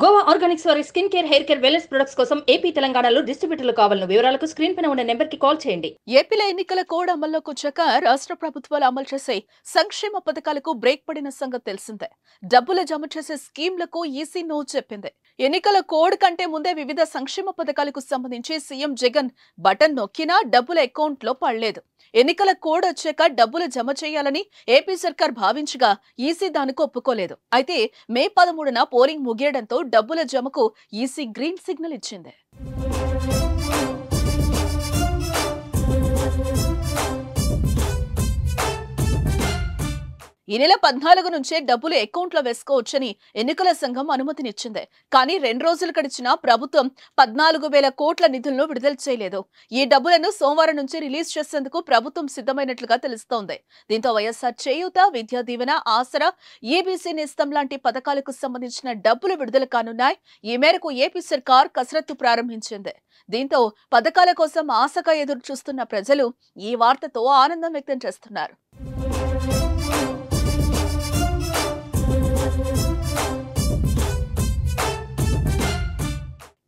Goa Organics వారి skin care, hair care, wellness products కోసం AP, తెలంగాణలో డిస్ట్రిబ్యూటర్లు కావాలను వివరాలకు స్క్రీన్ పైన ఉన్న నెంబర్కి కాల్ చేయండి. ఏపీలో ఎన్నికల కోడ్ అమల్లోకి వచ్చాక రాష్ట్ర ప్రభుత్వాలు అమలు చేసే సంక్షేమ పథకాలకు బ్రేక్ పడిన సంగతి తెలిసిందే. డబ్బులు జమ చేసే స్కీమ్లకు ఈసీ నో చెప్పింది. ఎన్నికల కోడ్ కంటే ముందే వివిధ సంక్షేమ పథకాలకు సంబంధించి సీఎం జగన్ బటన్ నొక్కినా డబ్బుల అకౌంట్లో పడలేదు. ఎన్నికల కోడ్ వచ్చాక డబ్బులు జమ చేయాలని ఏపీ సర్కార్ భావించగా ఈసీ దానికి ఒప్పుకోలేదు. అయితే మే 13న పోలింగ్ ముగియడంతో డబ్బుల జమకు ఈసీ గ్రీన్ సిగ్నల్ ఇచ్చింది. ఈ నెల 14 నుంచే డబ్బులు అకౌంట్లో వేసుకోవచ్చని ఎన్నికల సంఘం అనుమతినిచ్చింది. కానీ 2 రోజులు గడిచినా ప్రభుత్వం 14,000 కోట్ల నిధులను విడుదల చేయలేదు. ఈ డబ్బులను సోమవారం నుంచి రిలీజ్ చేసేందుకు ప్రభుత్వం సిద్ధమైనట్లుగా తెలుస్తోంది. దీంతో వైఎస్ఆర్ చేయూత, విద్యా దీవెన, ఆసరా, ఈబీసీ నేస్తం లాంటి పథకాలకు సంబంధించిన డబ్బులు విడుదల కానున్నాయి. ఈ మేరకు ఏపీ సర్కార్ కసరత్తు ప్రారంభించింది. దీంతో పథకాల కోసం ఆశగా ఎదురు చూస్తున్న ప్రజలు ఈ వార్తతో ఆనందం వ్యక్తం చేస్తున్నారు.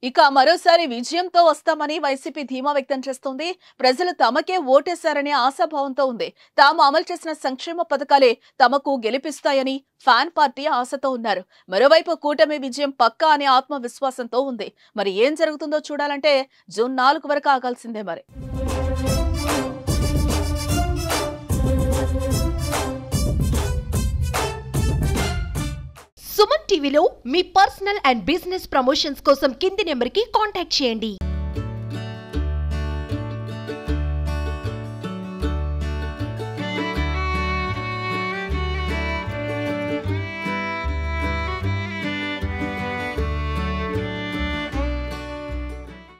ఇక మరోసారి విజయంతో వస్తామని వైసీపీ ధీమా వ్యక్తం చేస్తోంది. ప్రజలు తమకే ఓటేశారనే ఆశాభావంతో ఉంది. తాము అమలు చేసిన సంక్షేమ పథకాలే తమకు గెలిపిస్తాయని ఫ్యాన్ పార్టీ ఆశతో ఉన్నారు. మరోవైపు కూటమి విజయం పక్కా అనే ఆత్మవిశ్వాసంతో ఉంది. మరి ఏం జరుగుతుందో చూడాలంటే జూన్ 4 వరకు ఆగాల్సిందే. మరి సుమన్ టీవీలో మీ పర్సనల్ అండ్ బిజినెస్ ప్రమోషన్స్ కోసం కింది నెంబర్కి కాంటాక్ట్ చేయండి.